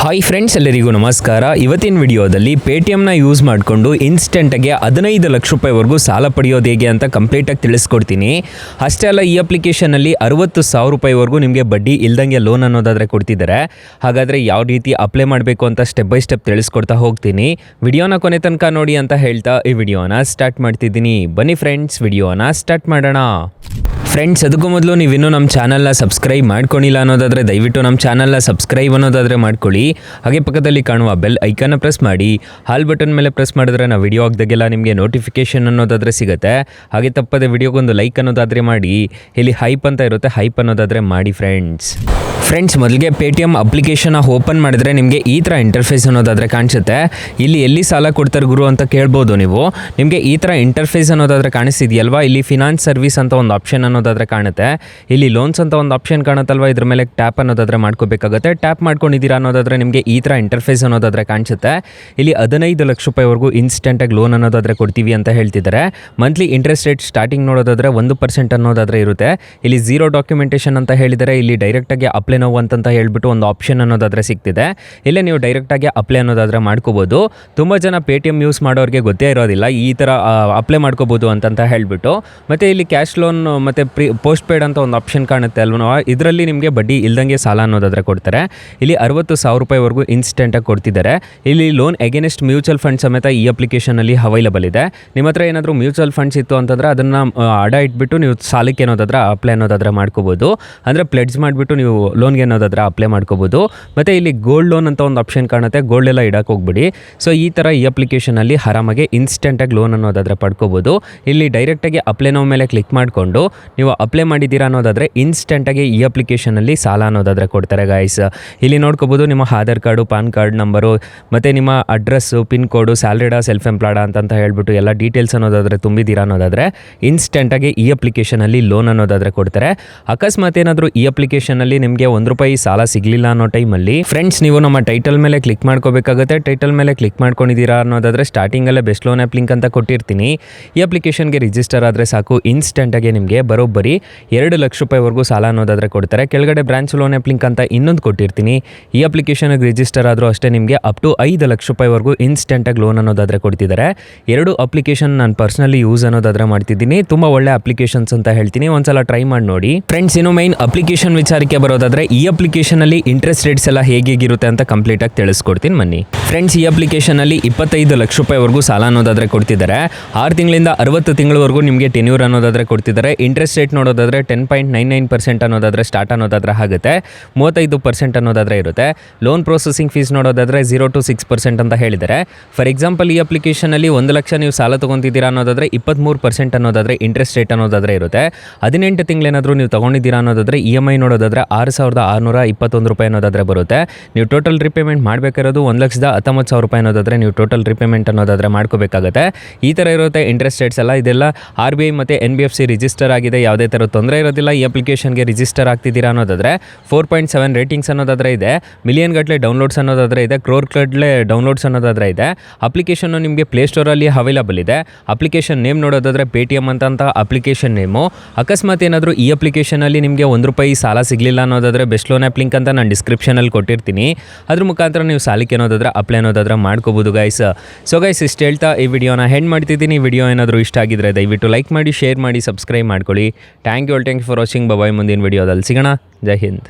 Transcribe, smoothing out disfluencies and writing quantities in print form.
Hi friends, ಎಲ್ಲರಿಗೂ ನಮಸ್ಕಾರ. ಇವತ್ತಿನ ವಿಡಿಯೋದಲ್ಲಿ ಪೇಟಿಎಮ್ನ ಯೂಸ್ ಮಾಡಿಕೊಂಡು ಇನ್ಸ್ಟೆಂಟಾಗಿ 15 ಲಕ್ಷ ರೂಪಾಯಿವರೆಗೂ ಸಾಲ ಪಡೆಯೋದು ಹೇಗೆ ಅಂತ ಕಂಪ್ಲೀಟಾಗಿ ತಿಳಿಸ್ಕೊಡ್ತೀನಿ. ಅಷ್ಟೇ ಅಲ್ಲ, ಈ ಅಪ್ಲಿಕೇಶನಲ್ಲಿ 60,000 ರೂಪಾಯಿವರೆಗೂ ನಿಮಗೆ ಬಡ್ಡಿ ಇಲ್ದಂಗೆ ಲೋನ್ ಅನ್ನೋದಾದರೆ ಕೊಡ್ತಿದ್ದಾರೆ. ಹಾಗಾದರೆ ಯಾವ ರೀತಿ ಅಪ್ಲೈ ಮಾಡಬೇಕು ಅಂತ ಸ್ಟೆಪ್ ಬೈ ಸ್ಟೆಪ್ ತಿಳಿಸ್ಕೊಡ್ತಾ ಹೋಗ್ತೀನಿ. ವಿಡಿಯೋನ ಕೊನೆ ತನಕ ನೋಡಿ ಅಂತ ಹೇಳ್ತಾ ಈ ವಿಡಿಯೋನ ಸ್ಟಾರ್ಟ್ ಮಾಡ್ತಿದ್ದೀನಿ. ಬನ್ನಿ ಫ್ರೆಂಡ್ಸ್, ವಿಡಿಯೋನ ಸ್ಟಾರ್ಟ್ ಮಾಡೋಣ. ಫ್ರೆಂಡ್ಸ್, ಅದಕ್ಕೂ ಮೊದಲು ನೀವಿನ್ನೂ ನಮ್ಮ ಚಾನಲ್ನ ಸಬ್ಸ್ಕ್ರೈಬ್ ಮಾಡ್ಕೊಂಡಿಲ್ಲ ಅನ್ನೋದಾದರೆ ದಯವಿಟ್ಟು ನಮ್ಮ ಚಾನಲ್ನ ಸಬ್ಸ್ಕ್ರೈಬ್ ಅನ್ನೋದಾದರೆ ಮಾಡ್ಕೊಳ್ಳಿ. ಹಾಗೆ ಪಕ್ಕದಲ್ಲಿ ಕಾಣುವ ಬೆಲ್ ಐಕನ್ನ ಪ್ರೆಸ್ ಮಾಡಿ. ಹಾಲ್ ಬಟನ್ ಮೇಲೆ ಪ್ರೆಸ್ ಮಾಡಿದ್ರೆ ನಾವು ವಿಡಿಯೋ ಹಾಕಿದಾಗೆಲ್ಲ ನಿಮಗೆ ನೋಟಿಫಿಕೇಷನ್ ಅನ್ನೋದಾದರೆ ಸಿಗುತ್ತೆ. ಹಾಗೆ ತಪ್ಪದೆ ವಿಡಿಯೋಗೊಂದು ಲೈಕ್ ಅನ್ನೋದಾದರೆ ಮಾಡಿ. ಇಲ್ಲಿ ಹೈಪ್ ಅಂತ ಇರುತ್ತೆ, ಹೈಪ್ ಅನ್ನೋದಾದರೆ ಮಾಡಿ ಫ್ರೆಂಡ್ಸ್, ಮೊದಲಿಗೆ ಪೇಟಿಎಮ್ ಅಪ್ಲಿಕೇಶನ್ನ ಓಪನ್ ಮಾಡಿದ್ರೆ ನಿಮಗೆ ಈ ಥರ ಇಂಟರ್ಫೇಸ್ ಅನ್ನೋದಾದರೆ ಕಾಣಿಸುತ್ತೆ. ಇಲ್ಲಿ ಎಲ್ಲಿ ಸಾಲ ಕೊಡ್ತಾರೆ ಗುರು ಅಂತ ಕೇಳ್ಬೋದು ನೀವು. ನಿಮಗೆ ಈ ಥರ ಇಂಟರ್ಫೇಸ್ ಅನ್ನೋದಾದರೆ ಕಾಣಿಸ್ತಿದೆಯಲ್ವಾ, ಇಲ್ಲಿ ಫಿನಾನ್ಸ್ ಸರ್ವಿಸ್ ಅಂತ ಒಂದು ಆಪ್ಷನ್ ಅನ್ನೋದಾದರೆ ಕಾಣುತ್ತೆ. ಇಲ್ಲಿ ಲೋನ್ಸ್ ಅಂತ ಒಂದು ಆಪ್ಷನ್ ಕಾಣುತ್ತಲ್ವ, ಇದ್ರ ಮೇಲೆ ಟ್ಯಾಪ್ ಅನ್ನೋದಾದರೆ ಮಾಡ್ಕೋಬೇಕಾಗುತ್ತೆ. ಟ್ಯಾಪ್ ಮಾಡ್ಕೊಂಡಿದ್ದೀರಾ ಅನ್ನೋದಾದರೆ ನಿಮಗೆ ಈ ಥರ ಇಂಟರ್ಫೇಸ್ ಅನ್ನೋದಾದರೆ ಕಾಣಿಸುತ್ತೆ. ಇಲ್ಲಿ 15 ಲಕ್ಷ ರೂಪಾಯಿವರೆಗೂ ಇನ್ಸ್ಟೆಂಟಾಗಿ ಲೋನ್ ಅನ್ನೋದಾದರೆ ಕೊಡ್ತೀವಿ ಅಂತ ಹೇಳ್ತಿದ್ದಾರೆ. ಮಂತ್ಲಿ ಇಂಟ್ರೆಸ್ಟ್ ರೇಟ್ ಸ್ಟಾರ್ಟಿಂಗ್ ನೋಡೋದಾದರೆ 1% ಅನ್ನೋದಾದರೆ ಇರುತ್ತೆ. ಇಲ್ಲಿ 0 ಡಾಕ್ಯುಮೆಂಟೇಷನ್ ಅಂತ ಹೇಳಿದರೆ ಇಲ್ಲಿ ಡೈರೆಕ್ಟಾಗಿ ಅಪ್ಲೈ ನೋವು ಅಂತ ಹೇಳ್ಬಿಟ್ಟು ಒಂದು ಆಪ್ಷನ್ ಅನ್ನೋದಾದರೆ ಸಿಗ್ತಿದೆ. ಇಲ್ಲೇ ನೀವು ಡೈರೆಕ್ಟಾಗಿ ಅಪ್ಲೈ ಅನ್ನೋದಾದರೆ ಮಾಡ್ಕೋಬೋದು. ತುಂಬ ಜನ ಪೇಟಿಎಮ್ ಯೂಸ್ ಮಾಡೋರಿಗೆ ಗೊತ್ತೇ ಇರೋದಿಲ್ಲ ಈ ಥರ ಅಪ್ಲೈ ಮಾಡ್ಕೋಬೋದು ಅಂತ ಹೇಳ್ಬಿಟ್ಟು. ಮತ್ತು ಇಲ್ಲಿ ಕ್ಯಾಶ್ ಲೋನ್ ಮತ್ತು ಪೋಸ್ಟ್ ಪೇಯ್ಡ್ ಅಂತ ಒಂದು ಆಪ್ಷನ್ ಕಾಣುತ್ತೆ ಅಲ್ವಾ, ಇದರಲ್ಲಿ ನಿಮಗೆ ಬಡ್ಡಿ ಇಲ್ದಂಗೆ ಸಾಲ ಅನ್ನೋದಾದರೆ ಕೊಡ್ತಾರೆ. ಇಲ್ಲಿ 60,000 ರೂಪಾಯಿವರೆಗೂ ಇನ್ಸ್ಟೆಂಟಾಗಿ ಕೊಡ್ತಿದ್ದಾರೆ. ಇಲ್ಲಿ ಲೋನ್ ಅಗೇನೆಸ್ಟ್ ಮ್ಯೂಚುವಲ್ ಫಂಡ್ ಸಮೇತ ಈ ಅಪ್ಲಿಕೇಶನಲ್ಲಿ ಅವೈಲಬಲ್ ಇದೆ. ನಿಮ್ಮ ಹತ್ರ ಏನಾದರೂ ಮ್ಯೂಚುವಲ್ ಫಂಡ್ಸ್ ಇತ್ತು ಅಂತಂದರೆ ಅದನ್ನು ಅಡ ಇಟ್ಬಿಟ್ಟು ನೀವು ಸಾಲಕ್ಕೆ ಅನ್ನೋದಾದರೆ ಅಪ್ಲೈ ಅನ್ನೋದಾದರೆ ಮಾಡ್ಕೋಬೋದು. ಅಂದರೆ ಪ್ಲೆಡ್ಜ್ ಮಾಡಿಬಿಟ್ಟು ನೀವು ಲೋನ್ಗೆ ಅನ್ನೋದಾದರೆ ಅಪ್ಲೈ ಮಾಡ್ಕೋಬೋದು. ಮತ್ತು ಇಲ್ಲಿ ಗೋಲ್ಡ್ ಲೋನ್ ಅಂತ ಒಂದು ಆಪ್ಷನ್ ಕಾಣುತ್ತೆ, ಗೋಲ್ಡ್ ಎಲ್ಲ ಇಡಕ್ಕೆ ಹೋಗ್ಬಿಡಿ. ಸೊ ಈ ಥರ ಈ ಅಪ್ಲಿಕೇಶನಲ್ಲಿ ಆರಾಮಾಗಿ ಇನ್ಸ್ಟೆಂಟಾಗಿ ಲೋನ್ ಅನ್ನೋದಾದರೆ ಪಡ್ಕೋಬೋದು. ಇಲ್ಲಿ ಡೈರೆಕ್ಟಾಗಿ ಅಪ್ಲೈ ನೋ ಮೇಲೆ ಕ್ಲಿಕ್ ಮಾಡಿಕೊಂಡು ನೀವು ಅಪ್ಲೈ ಮಾಡಿದ್ದೀರಾ ಅನ್ನೋದಾದರೆ ಇನ್ಸ್ಟೆಂಟಾಗಿ ಈ ಅಪ್ಲಿಕೇಶನಲ್ಲಿ ಸಾಲ ಅನ್ನೋದಾದರೆ ಕೊಡ್ತಾರೆ ಗಾಯ್ಸ್. ಇಲ್ಲಿ ನೋಡ್ಕೋಬೋದು ನಿಮ್ಮ Aadhaar card, PAN card number ಮತ್ತು ನಿಮ್ಮ ಅಡ್ರೆಸ್ಸು, ಪಿನ್ ಕೋಡು, ಸ್ಯಾಲ್ರಿಡಾ, ಸೆಲ್ಫ್ ಎಂಪ್ಲಾಯ್ಡಾ ಅಂತ ಹೇಳ್ಬಿಟ್ಟು ಎಲ್ಲ ಡೀಟೇಲ್ಸ್ ಅನ್ನೋದಾದರೆ ತುಂಬಿದ್ದೀರಾ ಅನ್ನೋದಾದರೆ ಇನ್ಸ್ಟೆಂಟಾಗಿ ಈ ಅಪ್ಲಿಕೇಶನಲ್ಲಿ ಲೋನ್ ಅನ್ನೋದಾದರೆ ಕೊಡ್ತಾರೆ. ಅಕಸ್ಮಾತ್ ಏನಾದರೂ ಈ ಅಪ್ಲಿಕೇಶನಲ್ಲಿ ನಿಮಗೆ ₹1 ಸಾಲ ಸಿಗಲಿಲ್ಲ ಅನ್ನೋ ಟೈಮಲ್ಲಿ ಫ್ರೆಂಡ್ಸ್ ನೀವು ನಮ್ಮ ಟೈಟಲ್ ಮೇಲೆ ಕ್ಲಿಕ್ ಮಾಡ್ಕೋಬೇಕಾಗುತ್ತೆ. ಟೈಟಲ್ ಮೇಲೆ ಕ್ಲಿಕ್ ಮಾಡ್ಕೊಂಡಿದ್ದೀರಾ ಅನ್ನೋದಾದರೆ ಸ್ಟಾರ್ಟಿಂಗಲ್ಲೇ ಬೆಸ್ಟ್ ಲೋನ್ ಆ್ಯಪ್ ಲಿಂಕ್ ಅಂತ ಕೊಟ್ಟಿರ್ತೀನಿ. ಈ ಅಪ್ಲಿಕೇಶನ್ಗೆ ರಿಜಿಸ್ಟರ್ ಆದರೆ ಸಾಕು, ಇನ್ಸ್ಟೆಂಟಾಗಿ ನಿಮಗೆ ಬರೋಬ್ಬರಿ 2 ಲಕ್ಷ ರೂಪಾಯಿವರೆಗೂ ಸಾಲ ಅನ್ನೋದಾದರೆ ಕೊಡ್ತಾರೆ. ಕೆಳಗಡೆ ಬ್ರಾಂಚ್ ಲೋನ್ ಆ್ಯಪ್ ಲಿಂಕ್ ಅಂತ ಇನ್ನೊಂದು ಕೊಟ್ಟಿರ್ತೀನಿ. ಈ ಅಪ್ಲಿಕೇಶನ್ಗೆ ರಿಜಿಸ್ಟರ್ ಆದರೂ ಅಷ್ಟೇ ನಿಮಗೆ ಅಪ್ ಟು 5 ಲಕ್ಷ ರೂಪಾಯಿವರೆಗೂ ಇನ್ಸ್ಟೆಂಟಾಗಿ ಲೋನ್ ಅನ್ನೋದಾದರೆ ಕೊಡ್ತಿದ್ದಾರೆ. 2 ಅಪ್ಲಿಕೇಶನ್ ನಾನು ಪರ್ಸ್ನಲಿ ಯೂಸ್ ಅನ್ನೋದಾದರೆ ಮಾಡ್ತಿದ್ದೀನಿ. ತುಂಬ ಒಳ್ಳೆ ಅಪ್ಲಿಕೇಶನ್ಸ್ ಅಂತ ಹೇಳ್ತೀನಿ, ಒಂದ್ಸಲ ಟ್ರೈ ಮಾಡಿ ನೋಡಿ ಫ್ರೆಂಡ್ಸ್. ಇನ್ನು ಮೈನ್ ಅಪ್ಲಿಕೇಶನ್ ವಿಚಾರಕ್ಕೆ ಬರೋದಾದರೆ ಈ ಅಪ್ಲಿಕೇಶನಲ್ಲಿ ಇಂಟ್ರೆಸ್ಟ್ ರೇಟ್ಸ್ ಎಲ್ಲ ಹೇಗಿರುತ್ತೆ ಅಂತ ಕಂಪ್ಲೀಟಾಗಿ ತಿಳಿಸ್ಕೊಡ್ತೀನಿ ಬನ್ನಿ ಫ್ರೆಂಡ್ಸ್. ಈ ಅಪ್ಲಿಕೇಶನಲ್ಲಿ 25 ಲಕ್ಷ ರೂಪಾಯಿವರೆಗೂ ಸಾಲ ಅನ್ನೋದಾದರೆ ಕೊಡ್ತಿದ್ದಾರೆ. 6 ತಿಂಗಳಿಂದ 60 ತಿಂಗಳವರೆಗೂ ನಿಮಗೆ ಟೆನ್ಯೂರ್ ಅನ್ನೋದಾದರೆ ಕೊಡ್ತಿದ್ದಾರೆ. ಇಂಟ್ರೆಸ್ಟ್ ರೇಟ್ ನೋಡೋದಾದರೆ 10.99% ಅನ್ನೋದಾದರೆ ಸ್ಟಾರ್ಟ್ ಅನ್ನೋದಾದರೆ ಆಗುತ್ತೆ. 35% ಅನ್ನೋದಾದರೆ ಇರುತ್ತೆ. ಲೋನ್ ಪ್ರೊಸೆಸಿಂಗ್ ಫೀಸ್ ನೋಡೋದಾದರೆ 0 to 6% ಅಂತ ಹೇಳಿದ್ದಾರೆ. ಫಾರ್ ಎಕ್ಸಾಂಪಲ್ ಈ ಅಪ್ಲಿಕೇಶನಲ್ಲಿ 1 ಲಕ್ಷ ನೀವು ಸಾಲ ತೊಗೊತಿದ್ದೀರಾ ಅನ್ನೋದಾದರೆ 23% ಅನ್ನೋದಾದರೆ ಇಂಟ್ರೆಸ್ಟ್ ರೇಟ್ ಅನ್ನೋದಾದರೆ ಇರುತ್ತೆ. 18 ತಿಂಗಳೇನಾದರೂ ನೀವು ತೊಗೊಂಡಿದ್ದೀರಾ ಅನ್ನೋದಾದರೆ EMI ನೋಡೋದಾದರೆ 6,621 ರೂಪಾಯಿ ಅನ್ನೋದಾದರೆ ಬರುತ್ತೆ. ನೀವು ಟೋಟಲ್ ರಿಪೇಮೆಂಟ್ ಮಾಡಬೇಕಾಗಿರೋದು 1,19,000 ರೂಪಾಯಿ ಅನ್ನೋದಾದರೆ ನೀವು ಟೋಟಲ್ ರಿಪೇಮೆಂಟ್ ಅನ್ನೋದಾದರೆ ಮಾಡ್ಕೋಬೇಕಾಗುತ್ತೆ. ಈ ಥರ ಇರುತ್ತೆ ಇಂಟ್ರೆಸ್ಟ್ ರೇಟ್ಸ್ ಎಲ್ಲ. ಇದೆಲ್ಲ RBI ಮತ್ತು NBFC ರಿಜಿಸ್ಟರ್ ಆಗಿದೆ, ಯಾವುದೇ ಥರ ತೊಂದರೆ ಇರೋದಿಲ್ಲ. ಈ ಅಪ್ಲಿಕೇಶನ್ಗೆ ರಿಜಿಸ್ಟರ್ ಆಗ್ತಿದ್ದೀರಾ ಅನ್ನೋದಾದರೆ 4.7 ರೇಟಿಂಗ್ಸ್ ಅನ್ನೋದಾದರೆ ಇದೆ. ಮಿಲಿಯನ್ ಗಟ್ಟಲೆ ಡೌನ್ಲೋಡ್ಸ್ ಅನ್ನೋದಾದರೆ ಇದೆ. ಕ್ರೋರ್ ಗಟ್ಟಲೆ ಡೌನ್ಲೋಡ್ಸ್ ಅನ್ನೋದಾದರೆ ಇದೆ. ಅಪ್ಲಿಕೇಶನ್ನು ನಿಮಗೆ ಪ್ಲೇಸ್ಟೋರಲ್ಲಿ ಅವೈಲಬಲ್ ಇದೆ. ಅಪ್ಲಿಕೇಶನ್ ನೇಮ್ ನೋಡೋದಾದರೆ ಪೇಟಿಎಮ್ ಅಂತ ಅಪ್ಲಿಕೇಶನ್ ನೇಮು. ಅಕಸ್ಮಾತ್ ಏನಾದರೂ ಈ ಅಪ್ಲಿಕೇಶನಲ್ಲಿ ನಿಮಗೆ ₹1 ಸಾಲ ಸಿಗಲಿಲ್ಲ ಅನ್ನೋದಾದರೆ ಬೆಸ್ಟ್ ಲೋನ್ ಆ್ಯಪ್ ಲಿಂಕ್ ಅಂತ ನಾನು ಡಿಸ್ಕ್ರಿಪ್ಷನಲ್ಲಿ ಕೊಟ್ಟಿರ್ತೀನಿ. ಅದ್ರ ಮುಖಾಂತರ ನೀವು ಸಾಲಕ್ಕೆ ಅನ್ನೋದಾದರೆ ಅಪ್ಲೈ ಅನ್ನೋದಾದರೆ ಮಾಡ್ಕೋಬೋದು ಗೈಸ್. ಸೊ ಗೈಸ್, ಇಷ್ಟು ಹೇಳ್ತಾ ಈ ವಿಡಿಯೋನ ಹೆಂಡ್ ಮಾಡ್ತಿದ್ದೀನಿ. ವಿಡಿಯೋ ಏನಾದರೂ ಇಷ್ಟ ಆಗಿದ್ರೆ ದಯವಿಟ್ಟು ಲೈಕ್ ಮಾಡಿ, ಶೇರ್ ಮಾಡಿ, ಸಬ್ಸ್ಕ್ರೈಬ್ ಮಾಡ್ಕೊಳ್ಳಿ. Thank you for watching. Bye. ಮುಂದಿನ ವಿಡಿಯೋದಲ್ಲಿ ಸಿಗೋಣ. ಜೈ ಹಿಂದ್.